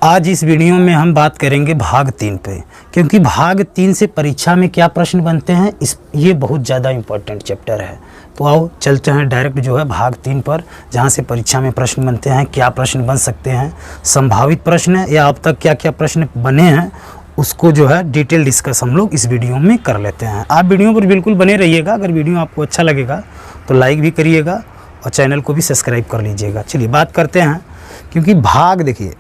आज इस वीडियो में हम बात करेंगे भाग 3 पे, क्योंकि भाग 3 से परीक्षा में क्या प्रश्न बनते हैं ये बहुत ज़्यादा इम्पोर्टेंट चैप्टर है। तो आओ चलते हैं डायरेक्ट जो है भाग 3 पर, जहाँ से परीक्षा में प्रश्न बनते हैं, क्या प्रश्न बन सकते हैं, संभावित प्रश्न या अब तक क्या क्या प्रश्न बने हैं, उसको जो है डिटेल डिस्कस हम लोग इस वीडियो में कर लेते हैं। आप वीडियो पर बिल्कुल बने रहिएगा। अगर वीडियो आपको अच्छा लगेगा तो लाइक भी करिएगा और चैनल को भी सब्सक्राइब कर लीजिएगा। चलिए बात करते हैं, क्योंकि भाग देखिए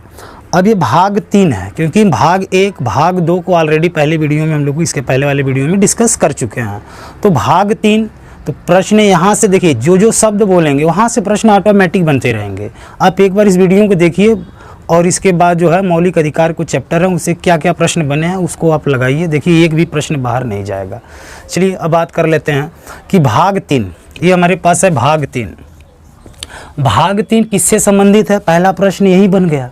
अब ये भाग 3 है, क्योंकि भाग 1 भाग 2 को ऑलरेडी पहले वीडियो में हम लोग इसके पहले वाले वीडियो में डिस्कस कर चुके हैं। तो भाग 3 तो प्रश्न यहाँ से देखिए जो शब्द बोलेंगे वहाँ से प्रश्न ऑटोमेटिक बनते रहेंगे। आप एक बार इस वीडियो को देखिए और इसके बाद जो है मौलिक अधिकार को चैप्टर है उससे क्या क्या प्रश्न बने हैं उसको आप लगाइए, देखिए एक भी प्रश्न बाहर नहीं जाएगा। चलिए अब बात कर लेते हैं कि भाग 3, ये हमारे पास है भाग 3। भाग 3 किससे संबंधित है? पहला प्रश्न यही बन गया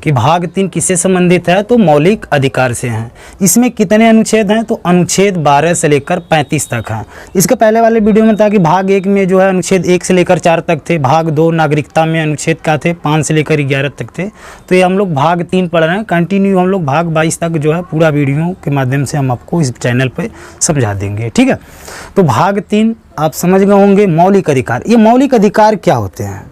कि भाग 3 किससे संबंधित है, तो मौलिक अधिकार से हैं। इसमें कितने अनुच्छेद हैं, तो अनुच्छेद 12 से लेकर 35 तक हैं। इसके पहले वाले वीडियो में था कि भाग 1 में जो है अनुच्छेद 1 से लेकर 4 तक थे, भाग 2 नागरिकता में अनुच्छेद क्या थे 5 से लेकर 11 तक थे। तो ये हम लोग भाग 3 पढ़ रहे हैं, कंटिन्यू हम लोग भाग 22 तक जो है पूरा वीडियो के माध्यम से हम आपको इस चैनल पर समझा देंगे, ठीक है। तो भाग 3 आप समझ गए होंगे मौलिक अधिकार। ये मौलिक अधिकार क्या होते हैं,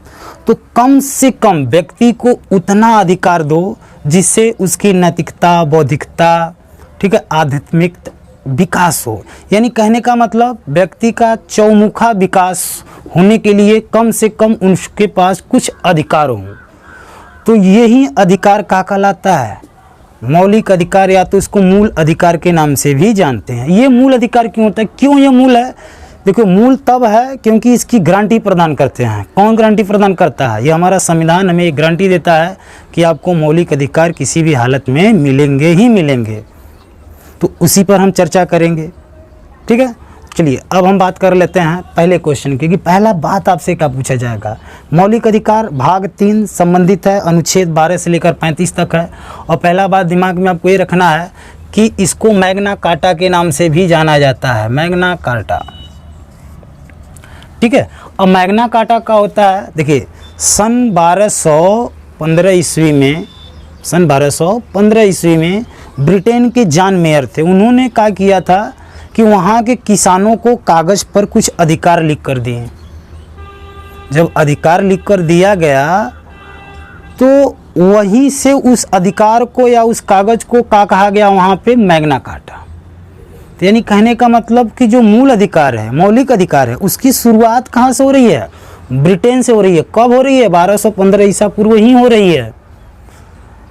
तो कम से कम व्यक्ति को उतना अधिकार दो जिससे उसकी नैतिकता, बौद्धिकता, ठीक है, आध्यात्मिक विकास हो। यानी कहने का मतलब व्यक्ति का चौमुखा विकास होने के लिए कम से कम उसके पास कुछ अधिकार हो। तो यही अधिकार क्या कहलाता है, मौलिक अधिकार, या तो इसको मूल अधिकार के नाम से भी जानते हैं। ये मूल अधिकार क्यों होता है, क्यों ये मूल है? देखो मूल तब है क्योंकि इसकी गारंटी प्रदान करते हैं। कौन गारंटी प्रदान करता है? ये हमारा संविधान हमें एक गारंटी देता है कि आपको मौलिक अधिकार किसी भी हालत में मिलेंगे ही मिलेंगे। तो उसी पर हम चर्चा करेंगे, ठीक है। चलिए अब हम बात कर लेते हैं पहले क्वेश्चन की, कि पहला बात आपसे क्या पूछा जाएगा। मौलिक अधिकार भाग 3 संबंधित है, अनुच्छेद 12 से लेकर 35 तक है। और पहला बात दिमाग में आपको ये रखना है कि इसको मैग्ना कार्टा के नाम से भी जाना जाता है, मैग्ना कार्टा, ठीक है। अब मैग्ना कार्टा का होता है, देखिए सन 1215 ईस्वी में ब्रिटेन के जॉन मेयर थे। उन्होंने क्या किया था कि वहाँ के किसानों को कागज़ पर कुछ अधिकार लिख कर दिए। जब अधिकार लिख कर दिया गया तो वहीं से उस अधिकार को या उस कागज़ को क्या कहा गया वहाँ पे, मैग्ना कार्टा। तो यानी कहने का मतलब कि जो मूल अधिकार है, मौलिक अधिकार है, उसकी शुरुआत कहाँ से हो रही है? ब्रिटेन से हो रही है। कब हो रही है? 1215 ईसा पूर्व ही हो रही है।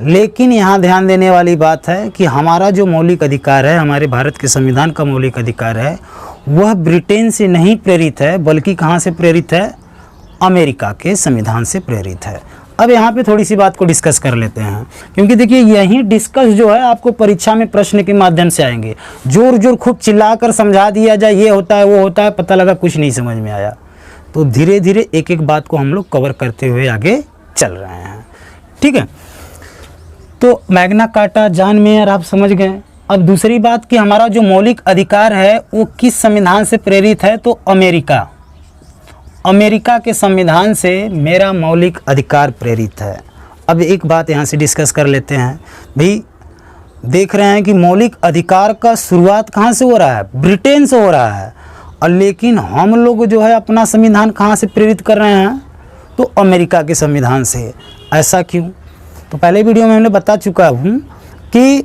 लेकिन यहाँ ध्यान देने वाली बात है कि हमारा जो मौलिक अधिकार है, हमारे भारत के संविधान का मौलिक अधिकार है, वह ब्रिटेन से नहीं प्रेरित है, बल्कि कहाँ से प्रेरित है? अमेरिका के संविधान से प्रेरित है। अब यहाँ पे थोड़ी सी बात को डिस्कस कर लेते हैं, क्योंकि देखिए यही डिस्कस जो है आपको परीक्षा में प्रश्न के माध्यम से आएंगे। जोर जोर खूब चिल्लाकर समझा दिया जाए ये होता है वो होता है, पता लगा कुछ नहीं समझ में आया। तो धीरे धीरे एक एक बात को हम लोग कवर करते हुए आगे चल रहे हैं, ठीक है। तो मैग्ना कार्टा, जॉन मेयर आप समझ गए। अब दूसरी बात कि हमारा जो मौलिक अधिकार है वो किस संविधान से प्रेरित है, तो अमेरिका के संविधान से मेरा मौलिक अधिकार प्रेरित है। अब एक बात यहाँ से डिस्कस कर लेते हैं भाई, देख रहे हैं कि मौलिक अधिकार का शुरुआत कहाँ से हो रहा है? ब्रिटेन से हो रहा है। और लेकिन हम लोग जो है अपना संविधान कहाँ से प्रेरित कर रहे हैं, तो अमेरिका के संविधान से। ऐसा क्यों? तो पहले वीडियो में हमने बता चुका हूँ कि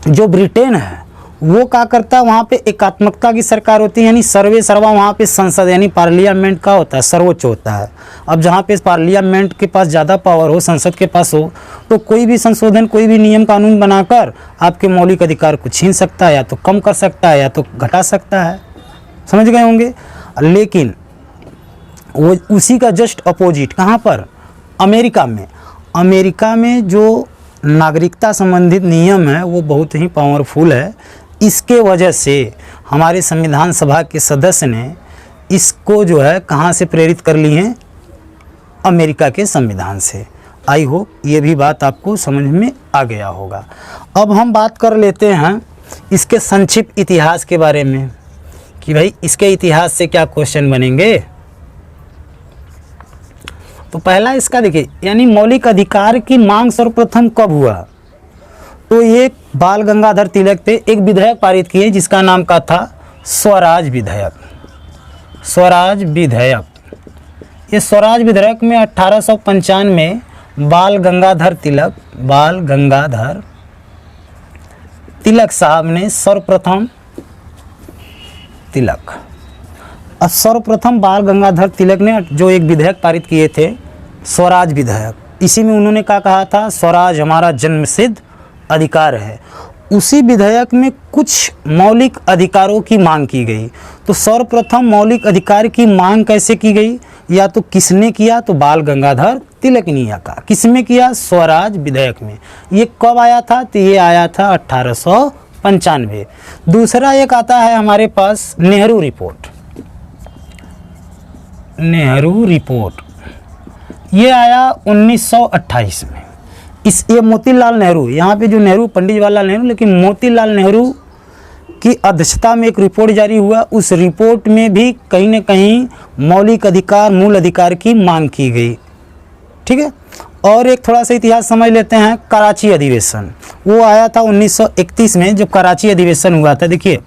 जो ब्रिटेन है वो क्या करता है, वहाँ पे एकात्मकता की सरकार होती है, यानी सर्वे सर्वा वहाँ पे संसद यानी पार्लियामेंट का होता है, सर्वोच्च होता है। अब जहाँ पे पार्लियामेंट के पास ज़्यादा पावर हो, संसद के पास हो, तो कोई भी संशोधन, कोई भी नियम कानून बनाकर आपके मौलिक अधिकार को छीन सकता है, या तो कम कर सकता है या तो घटा सकता है। समझ गए होंगे। लेकिन वो उसी का जस्ट अपोजिट कहाँ पर? अमेरिका में जो नागरिकता संबंधित नियम है वो बहुत ही पावरफुल है। इसके वजह से हमारे संविधान सभा के सदस्य ने इसको जो है कहाँ से प्रेरित कर ली हैं? अमेरिका के संविधान से। आई होप ये भी बात आपको समझ में आ गया होगा। अब हम बात कर लेते हैं इसके संक्षिप्त इतिहास के बारे में, कि भाई इसके इतिहास से क्या क्वेश्चन बनेंगे। तो पहला इसका देखिए, यानी मौलिक अधिकार की मांग सर्वप्रथम कब हुआ? तो ये बाल गंगाधर तिलक थे, एक विधेयक पारित किए जिसका नाम का था स्वराज विधेयक। स्वराज विधेयक, ये स्वराज विधेयक में 1895 में बाल गंगाधर तिलक साहब ने सर्वप्रथम बाल गंगाधर तिलक ने जो एक विधेयक पारित किए थे स्वराज विधेयक, इसी में उन्होंने क्या कहा था? स्वराज हमारा जन्मसिद्ध अधिकार है। उसी विधेयक में कुछ मौलिक अधिकारों की मांग की गई। तो सर्वप्रथम मौलिक अधिकार की मांग कैसे की गई? या तो किसने किया? तो बाल गंगाधर तिलक ने का। किसमें किया? स्वराज विधेयक में। ये कब आया था? तो ये आया था 1895। दूसरा एक आता है हमारे पास नेहरू रिपोर्ट, ये आया 1928 में। ये मोतीलाल नेहरू, यहाँ पे जो नेहरू पंडित जवाहरलाल नेहरू, लेकिन मोतीलाल नेहरू की अध्यक्षता में एक रिपोर्ट जारी हुआ। उस रिपोर्ट में भी कहीं न कहीं मौलिक अधिकार, मूल अधिकार की मांग की गई। ठीक है। और एक थोड़ा सा इतिहास समझ लेते हैं। कराची अधिवेशन, वो आया था 1931 में, जो कराची अधिवेशन हुआ था। देखिए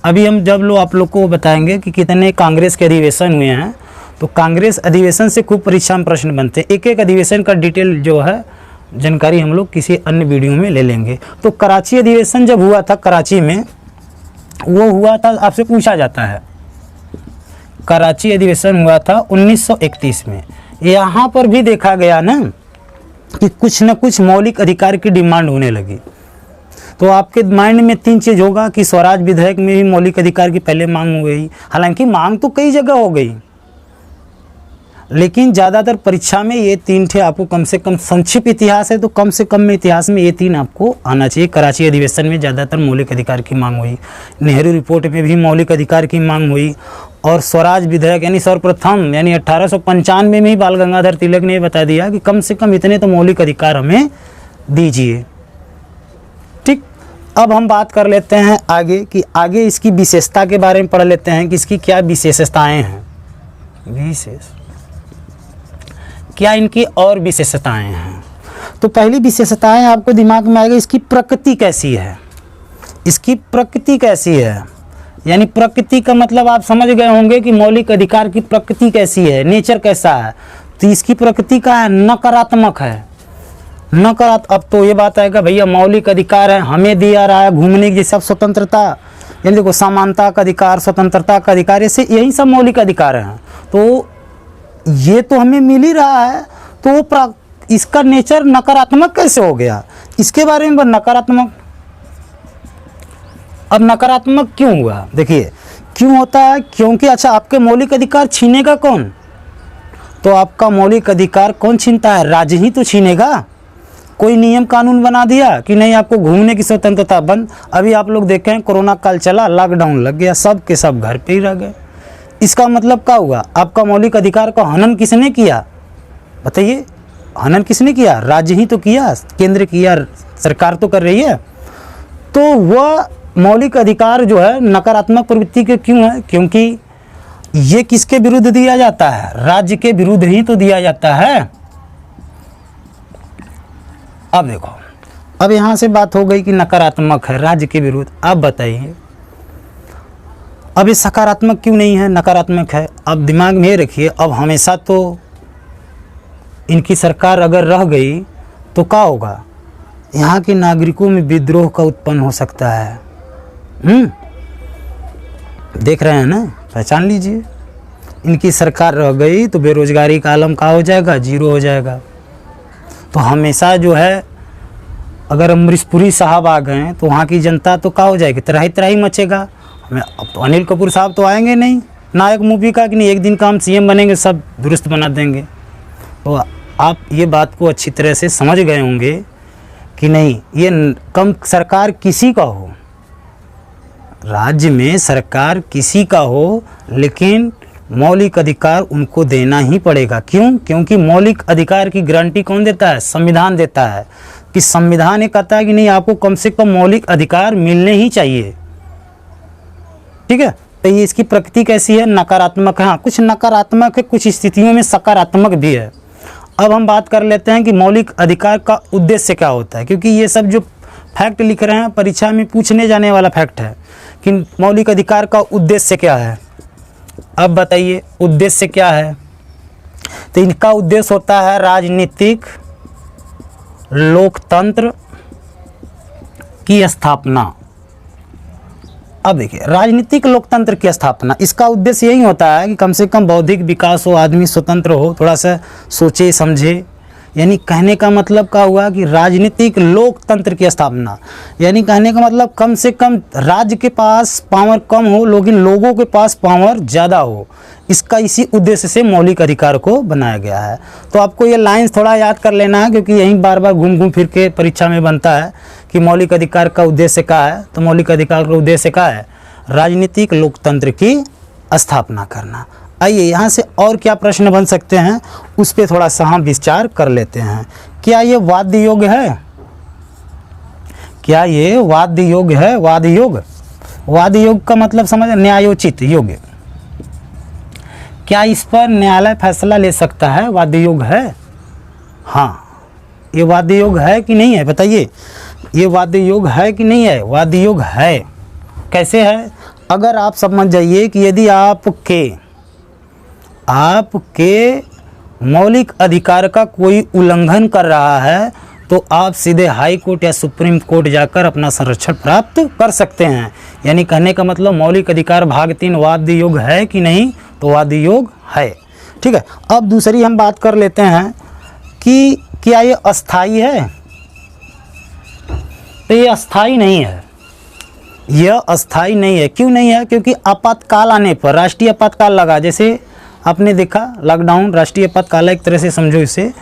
अभी हम जब आप लोग को बताएंगे कि कितने कांग्रेस के अधिवेशन हुए हैं, तो कांग्रेस अधिवेशन से खूब परीक्षा में प्रश्न बनते हैं। एक एक अधिवेशन का डिटेल जो है जानकारी हम लोग किसी अन्य वीडियो में ले लेंगे। तो कराची अधिवेशन जब हुआ था, कराची में वो हुआ था, आपसे पूछा जाता है, कराची अधिवेशन हुआ था 1931 में। यहाँ पर भी देखा गया ना कि कुछ न कुछ मौलिक अधिकार की डिमांड होने लगी। तो आपके माइंड में तीन चीज़ होगा कि स्वराज विधेयक में भी मौलिक अधिकार की पहले मांग हो गई। हालांकि मांग तो कई जगह हो गई, लेकिन ज़्यादातर परीक्षा में ये तीन थे आपको, कम से कम संक्षिप्त इतिहास है तो कम से कम में इतिहास में ये तीन आपको आना चाहिए। कराची अधिवेशन में ज़्यादातर मौलिक अधिकार की मांग हुई, नेहरू रिपोर्ट में भी मौलिक अधिकार की मांग हुई, और स्वराज विधेयक यानी सर्वप्रथम यानी 1895 में ही बाल गंगाधर तिलक ने बता दिया कि कम से कम इतने तो मौलिक अधिकार हमें दीजिए। ठीक, अब हम बात कर लेते हैं आगे कि आगे इसकी विशेषता के बारे में पढ़ लेते हैं कि इसकी क्या विशेषताएँ हैं। क्या इनकी और विशेषताएं हैं? तो पहली विशेषताएं आपको दिमाग में आएगा, इसकी प्रकृति कैसी है। इसकी प्रकृति कैसी है, यानी प्रकृति का मतलब आप समझ गए होंगे कि मौलिक अधिकार की प्रकृति कैसी है, नेचर कैसा है। तो इसकी प्रकृति का है नकारात्मक है। अब तो ये बात आएगा भैया मौलिक अधिकार है, हमें दिया रहा है घूमने की सब स्वतंत्रता, यानी देखो समानता का अधिकार, स्वतंत्रता का अधिकार, ऐसे यही सब मौलिक अधिकार हैं। तो ये तो हमें मिल ही रहा है, तो इसका नेचर नकारात्मक कैसे हो गया? इसके बारे में नकारात्मक। अब नकारात्मक क्यों हुआ? देखिए क्यों होता है, क्योंकि अच्छा आपके मौलिक अधिकार छीनेगा कौन? तो आपका मौलिक अधिकार कौन छीनता है? राज्य ही तो छीनेगा। कोई नियम कानून बना दिया कि नहीं आपको घूमने की स्वतंत्रता बंद। अभी आप लोग देखें कोरोना काल चला, लॉकडाउन लग गया, सब के सब घर पे ही रह गए। इसका मतलब क्या हुआ? आपका मौलिक अधिकार का हनन किसने किया? बताइए, हनन किसने किया? राज्य ही तो किया, केंद्र किया, सरकार तो कर रही है। तो वह मौलिक अधिकार जो है नकारात्मक प्रवृत्ति के क्यों है? क्योंकि ये किसके विरुद्ध दिया जाता है? राज्य के विरुद्ध ही तो दिया जाता है। अब देखो, अब यहाँ से बात हो गई कि नकारात्मक है, राज्य के विरुद्ध। अब बताइए अब ये सकारात्मक क्यों नहीं है, नकारात्मक है? अब दिमाग में रखिए, अब हमेशा तो इनकी सरकार अगर रह गई तो क्या होगा? यहाँ के नागरिकों में विद्रोह का उत्पन्न हो सकता है। देख रहे हैं ना, पहचान लीजिए। इनकी सरकार रह गई तो बेरोजगारी का आलम क्या हो जाएगा? जीरो हो जाएगा। तो हमेशा जो है अगर अमरीशपुरी साहब आ गए तो वहाँ की जनता तो क्या हो जाएगी? त्राही त्राही मचेगा। हमें अब तो अनिल कपूर साहब तो आएंगे नहीं, नायक मूवी का कि नहीं एक दिन का हम सीएम बनेंगे, सब दुरुस्त बना देंगे। तो आप ये बात को अच्छी तरह से समझ गए होंगे कि नहीं, ये कम सरकार किसी का हो, राज्य में सरकार किसी का हो, लेकिन मौलिक अधिकार उनको देना ही पड़ेगा। क्यों? क्योंकि मौलिक अधिकार की गारंटी कौन देता है? संविधान देता है। कि संविधान ये कहता है कि नहीं आपको कम से कम मौलिक अधिकार मिलने ही चाहिए। ठीक है। तो ये इसकी प्रकृति कैसी है? नकारात्मक है। हाँ, कुछ नकारात्मक है, कुछ स्थितियों में सकारात्मक भी है। अब हम बात कर लेते हैं कि मौलिक अधिकार का उद्देश्य क्या होता है, क्योंकि ये सब जो फैक्ट लिख रहे हैं परीक्षा में पूछने जाने वाला फैक्ट है कि मौलिक अधिकार का उद्देश्य क्या है। अब बताइए उद्देश्य क्या है। तो इनका उद्देश्य होता है राजनीतिक लोकतंत्र की स्थापना। अब देखिए राजनीतिक लोकतंत्र की स्थापना, इसका उद्देश्य यही होता है कि कम से कम बौद्धिक विकास हो, आदमी स्वतंत्र हो, थोड़ा सा सोचे समझे। यानी कहने का मतलब क्या हुआ कि राजनीतिक लोकतंत्र की स्थापना, यानी कहने का मतलब कम से कम राज्य के पास पावर कम हो लेकिन लोगों के पास पावर ज़्यादा हो। इसका इसी उद्देश्य से मौलिक अधिकार को बनाया गया है। तो आपको ये लाइन्स थोड़ा याद कर लेना है, क्योंकि यहीं बार बार घूम घूम फिर के परीक्षा में बनता है कि मौलिक अधिकार का उद्देश्य क्या है। तो मौलिक अधिकार का उद्देश्य क्या है? राजनीतिक लोकतंत्र की स्थापना करना। आइए यहाँ से और क्या प्रश्न बन सकते हैं उस पर थोड़ा सा हम विचार कर लेते हैं। क्या ये वाद्य योग है? क्या ये वाद्य योग है? वाद्य योग, वाद्य योग का मतलब समझ, न्यायोचित योग। क्या इस पर न्यायालय फैसला ले सकता है? वाद्य योग है। हाँ, ये वाद्य योग है कि नहीं है बताइए? ये वाद्य योग है कि नहीं है? वाद्य योग है। कैसे है? अगर आप समझ जाइए कि यदि आपके मौलिक अधिकार का कोई उल्लंघन कर रहा है तो आप सीधे हाई कोर्ट या सुप्रीम कोर्ट जाकर अपना संरक्षण प्राप्त कर सकते हैं। यानी कहने का मतलब मौलिक अधिकार भाग 3 वाद्य योग है कि नहीं? तो वाद्य योग है। ठीक है। अब दूसरी हम बात कर लेते हैं कि क्या ये अस्थाई है? तो ये अस्थाई नहीं है। यह अस्थाई नहीं है। क्यों नहीं है? क्योंकि आपातकाल आने पर, राष्ट्रीय आपातकाल लगा, जैसे आपने देखा लॉकडाउन राष्ट्रीय आपातकाल एक तरह से समझो इसे,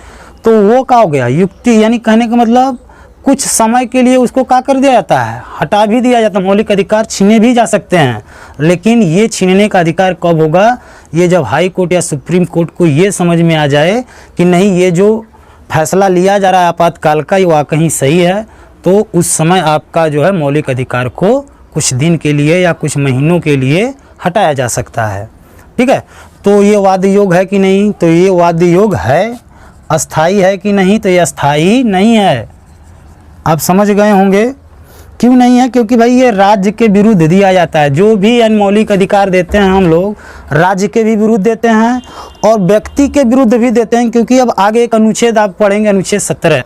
तो वो क्या हो गया? युक्ति, यानी कहने का मतलब कुछ समय के लिए उसको क्या कर दिया जाता है? हटा भी दिया जाता है। मौलिक अधिकार छीने भी जा सकते हैं, लेकिन ये छीनने का अधिकार कब होगा? ये जब हाई कोर्ट या सुप्रीम कोर्ट को ये समझ में आ जाए कि नहीं, ये जो फैसला लिया जा रहा है आपातकाल का ये वाकई सही है, तो उस समय आपका जो है मौलिक अधिकार को कुछ दिन के लिए या कुछ महीनों के लिए हटाया जा सकता है। ठीक है। तो ये वाद्य योग है कि नहीं? तो ये वाद्य योग है। अस्थाई है कि नहीं? तो ये अस्थाई नहीं है। आप समझ गए होंगे क्यों नहीं है? क्योंकि भाई ये राज्य के विरुद्ध दिया जाता है। जो भी मौलिक अधिकार देते हैं हम लोग, राज्य के भी विरुद्ध देते हैं और व्यक्ति के विरुद्ध भी देते हैं। क्योंकि अब आगे एक अनुच्छेद आप पढ़ेंगे, अनुच्छेद 17,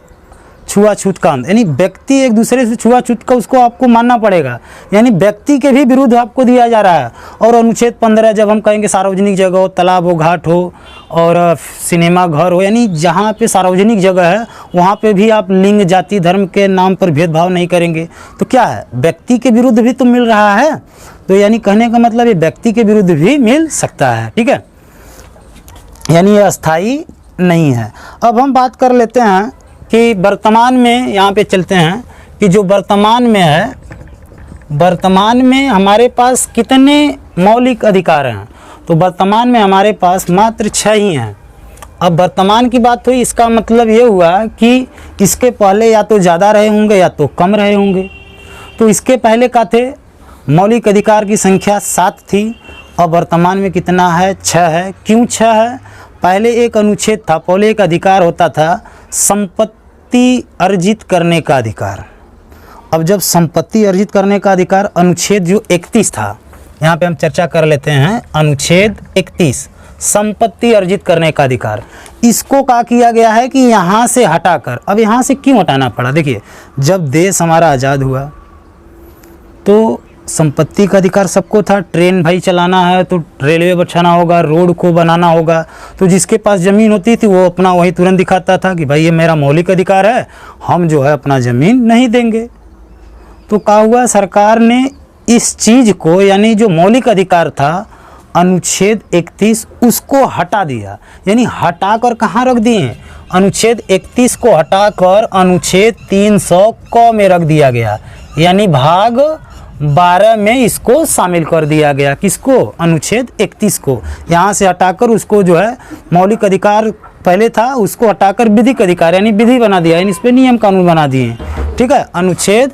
छुआछूत का अंत, यानी व्यक्ति एक दूसरे से छुआछूत का उसको आपको मानना पड़ेगा, यानी व्यक्ति के भी विरुद्ध आपको दिया जा रहा है। और अनुच्छेद 15 जब हम कहेंगे सार्वजनिक जगह हो, तालाब हो, घाट हो और सिनेमा घर हो, यानी जहाँ पे सार्वजनिक जगह है वहाँ पे भी आप लिंग, जाति, धर्म के नाम पर भेदभाव नहीं करेंगे। तो क्या है? व्यक्ति के विरुद्ध भी तो मिल रहा है। तो यानी कहने का मतलब ये व्यक्ति के विरुद्ध भी मिल सकता है। ठीक है। यानी ये अस्थाई नहीं है। अब हम बात कर लेते हैं कि वर्तमान में, यहाँ पे चलते हैं कि जो वर्तमान में है, वर्तमान में हमारे पास कितने मौलिक अधिकार हैं? तो वर्तमान में हमारे पास मात्र 6 ही हैं। अब वर्तमान की बात हुई, इसका मतलब ये हुआ कि इसके पहले या तो ज़्यादा रहे होंगे या तो कम रहे होंगे। तो इसके पहले क्या थे? मौलिक अधिकार की संख्या 7 थी। अब वर्तमान में कितना है? 6 है। क्यों 6 है? पहले एक अनुच्छेद था, पहले एक अधिकार होता था संपत्ति अर्जित करने का अधिकार। अब जब संपत्ति अर्जित करने का अधिकार, अनुच्छेद जो 31 था, यहाँ पे हम चर्चा कर लेते हैं। अनुच्छेद 31 संपत्ति अर्जित करने का अधिकार, इसको क्या किया गया है कि यहाँ से हटाकर, अब यहाँ से क्यों हटाना पड़ा? देखिए, जब देश हमारा आज़ाद हुआ तो संपत्ति का अधिकार सबको था। ट्रेन भाई चलाना है तो रेलवे बिछाना होगा, रोड को बनाना होगा, तो जिसके पास ज़मीन होती थी वो अपना वही तुरंत दिखाता था कि भाई ये मेरा मौलिक अधिकार है, हम जो है अपना ज़मीन नहीं देंगे। तो क्या हुआ? सरकार ने इस चीज़ को, यानी जो मौलिक अधिकार था अनुच्छेद 31, उसको हटा दिया। यानी हटाकर कहाँ रख दिए? अनुच्छेद 31 को हटाकर अनुच्छेद 300 क में रख दिया गया, यानी भाग 12 में इसको शामिल कर दिया गया। किसको? अनुच्छेद 31 को। यहाँ से हटाकर उसको जो है मौलिक अधिकार पहले था उसको हटाकर विधिक अधिकार यानी विधि बना दिया, यानी इस पर नियम कानून बना दिए। ठीक है। अनुच्छेद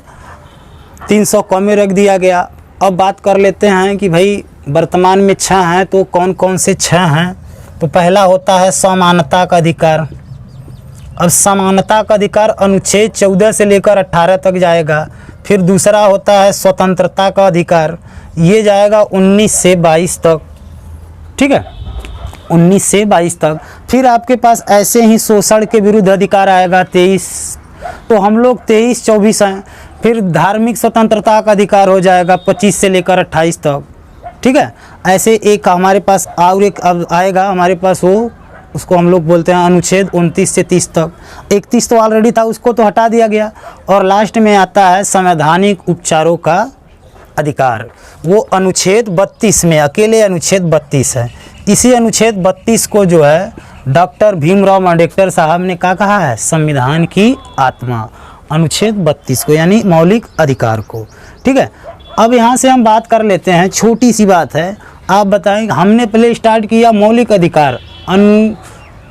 300 क में रख दिया गया। अब बात कर लेते हैं कि भाई वर्तमान में 6 हैं, तो कौन कौन से 6 हैं? तो पहला होता है समानता का अधिकार। अब समानता का अधिकार अनुच्छेद 14 से लेकर 18 तक जाएगा। फिर दूसरा होता है स्वतंत्रता का अधिकार, ये जाएगा 19 से 22 तक, ठीक है, 19 से 22 तक। फिर आपके पास ऐसे ही शोषण के विरुद्ध अधिकार आएगा 23, तो हम लोग 23-24 हैं। फिर धार्मिक स्वतंत्रता का अधिकार हो जाएगा 25 से लेकर 28 तक, ठीक है। ऐसे एक हमारे पास और एक अब आएगा हमारे पास, वो उसको हम लोग बोलते हैं अनुच्छेद 29 से 30 तक। 31 तो ऑलरेडी था, उसको तो हटा दिया गया। और लास्ट में आता है संवैधानिक उपचारों का अधिकार, वो अनुच्छेद 32 में, अकेले अनुच्छेद 32 है। इसी अनुच्छेद 32 को जो है डॉक्टर भीमराव अम्बेडकर साहब ने क्या कहा है, संविधान की आत्मा, अनुच्छेद 32 को, यानी मौलिक अधिकार को, ठीक है। अब यहाँ से हम बात कर लेते हैं, छोटी सी बात है, आप बताएं। हमने पहले स्टार्ट किया मौलिक अधिकार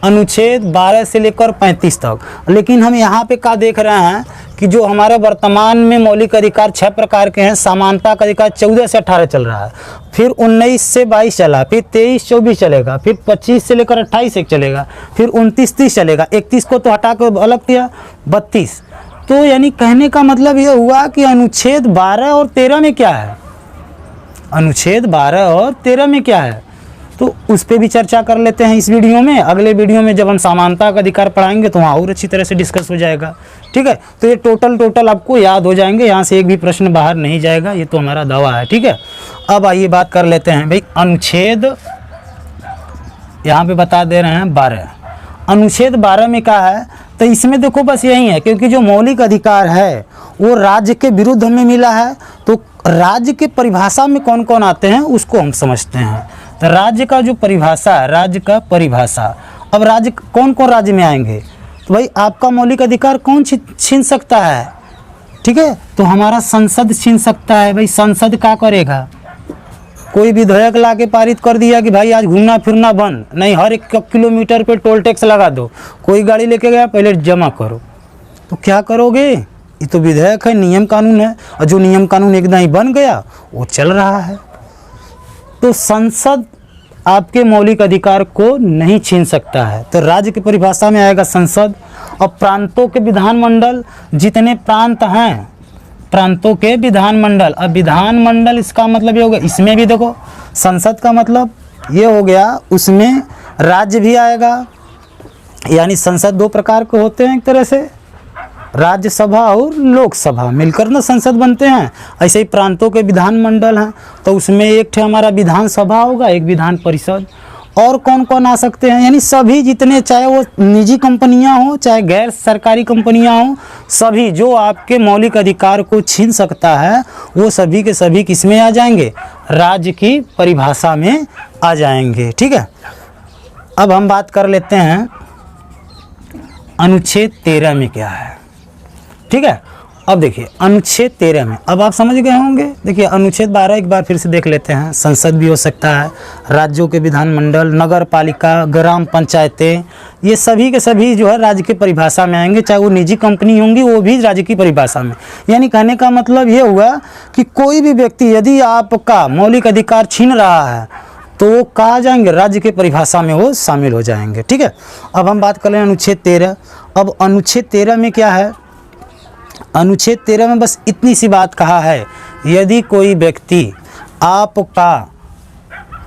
अनुच्छेद 12 से लेकर 35 तक, लेकिन हम यहाँ पे क्या देख रहे हैं कि जो हमारे वर्तमान में मौलिक अधिकार 6 प्रकार के हैं। समानता का अधिकार 14 से 18 चल रहा है, फिर 19 से 22 चला, फिर 23-24 चलेगा, फिर 25 से लेकर 28 एक चलेगा, फिर 29-30 चलेगा, 31 को तो हटा कर अलग किया 32। तो यानी कहने का मतलब ये हुआ कि अनुच्छेद 12 और 13 में क्या है, अनुच्छेद 12 और 13 में क्या है, तो उस पर भी चर्चा कर लेते हैं इस वीडियो में। अगले वीडियो में जब हम समानता का अधिकार पढ़ाएंगे तो वहाँ और अच्छी तरह से डिस्कस हो जाएगा, ठीक है। तो ये टोटल आपको याद हो जाएंगे, यहाँ से एक भी प्रश्न बाहर नहीं जाएगा, ये तो हमारा दावा है, ठीक है। अब आइए बात कर लेते हैं भाई अनुच्छेद, यहाँ पे बता दे रहे हैं 12, अनुच्छेद 12 में क्या है, तो इसमें देखो बस यही है, क्योंकि जो मौलिक अधिकार है वो राज्य के विरुद्ध हमें मिला है, तो राज्य के परिभाषा में कौन कौन आते हैं उसको हम समझते हैं। तो राज्य का जो परिभाषा है, राज्य का परिभाषा, अब राज्य कौन कौन राज्य में आएंगे, तो भाई आपका मौलिक अधिकार कौन छीन सकता है, ठीक है, तो हमारा संसद छीन सकता है। भाई संसद क्या करेगा, कोई विधेयक ला के पारित कर दिया कि भाई आज घूमना फिरना बंद, नहीं हर 1 किलोमीटर पे टोल टैक्स लगा दो, कोई गाड़ी लेके गया पहले जमा करो, तो क्या करोगे, ये तो विधेयक है, नियम कानून है, और जो नियम कानून एकदम ही बन गया वो चल रहा है। तो संसद आपके मौलिक अधिकार को नहीं छीन सकता है, तो राज्य की परिभाषा में आएगा संसद। और प्रांतों के विधानमंडल, जितने प्रांत हैं प्रांतों के विधानमंडल, अब विधानमंडल इसका मतलब ये हो गया, इसमें भी देखो संसद का मतलब ये हो गया, उसमें राज्य भी आएगा, यानी संसद 2 प्रकार के होते हैं, एक तरह से राज्यसभा और लोकसभा मिलकर ना संसद बनते हैं। ऐसे ही प्रांतों के विधानमंडल हैं, तो उसमें एक ठे हमारा विधानसभा होगा, एक विधान परिषद। और कौन कौन आ सकते हैं, यानी सभी जितने, चाहे वो निजी कंपनियां हों चाहे गैर सरकारी कंपनियां हों, सभी जो आपके मौलिक अधिकार को छीन सकता है वो सभी के सभी किस में आ जाएंगे, राज्य की परिभाषा में आ जाएंगे, ठीक है। अब हम बात कर लेते हैं अनुच्छेद 13 में क्या है, ठीक है। अब देखिए अनुच्छेद 13 में, अब आप समझ गए होंगे। देखिए अनुच्छेद 12 एक बार फिर से देख लेते हैं। संसद भी हो सकता है, राज्यों के विधानमंडल, नगर पालिका, ग्राम पंचायतें, ये सभी के सभी जो है राज्य की परिभाषा में आएंगे, चाहे वो निजी कंपनी होंगी वो भी राज्य की परिभाषा में। यानी कहने का मतलब ये हुआ कि कोई भी व्यक्ति यदि आपका मौलिक अधिकार छीन रहा है तो वो कहा जाएंगे, राज्य के परिभाषा में वो शामिल हो जाएंगे, ठीक है। अब हम बात कर लें अनुच्छेद 13। अब अनुच्छेद 13 में क्या है, अनुच्छेद 13 में बस इतनी सी बात कहा है, यदि कोई व्यक्ति आपका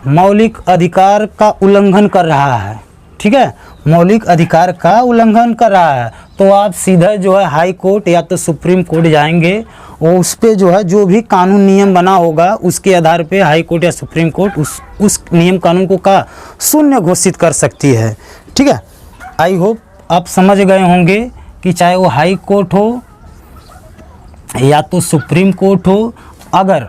मौलिक अधिकार का उल्लंघन कर रहा है, ठीक है, मौलिक अधिकार का उल्लंघन कर रहा है, तो आप सीधा जो है हाई कोर्ट या तो सुप्रीम कोर्ट जाएंगे, और उस पे जो है जो भी कानून नियम बना होगा उसके आधार पे हाई कोर्ट या सुप्रीम कोर्ट उस नियम कानून को का शून्य घोषित कर सकती है, ठीक है। आई होप आप समझ गए होंगे कि चाहे वो हाई कोर्ट हो या तो सुप्रीम कोर्ट हो, अगर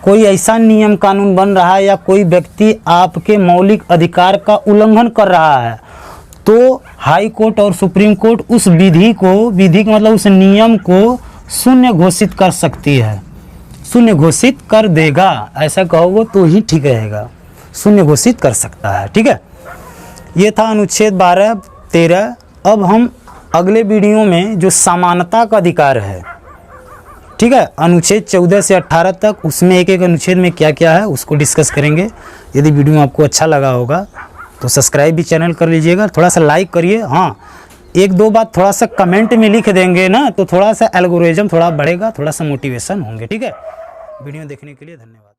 कोई ऐसा नियम कानून बन रहा है या कोई व्यक्ति आपके मौलिक अधिकार का उल्लंघन कर रहा है, तो हाई कोर्ट और सुप्रीम कोर्ट उस विधि का मतलब उस नियम को शून्य घोषित कर सकती है, शून्य घोषित कर देगा, ऐसा कहोगे तो ही ठीक रहेगा, शून्य घोषित कर सकता है, ठीक है। ये था अनुच्छेद 12-13। अब हम अगले वीडियो में जो समानता का अधिकार है, ठीक है, अनुच्छेद 14 से 18 तक, उसमें एक एक अनुच्छेद में क्या क्या है उसको डिस्कस करेंगे। यदि वीडियो आपको अच्छा लगा होगा तो सब्सक्राइब भी चैनल कर लीजिएगा, थोड़ा सा लाइक करिए, हाँ एक दो बात थोड़ा सा कमेंट में लिख देंगे ना, तो थोड़ा सा एल्गोरिज्म थोड़ा बढ़ेगा, थोड़ा सा मोटिवेशन होंगे। ठीक है, वीडियो देखने के लिए धन्यवाद।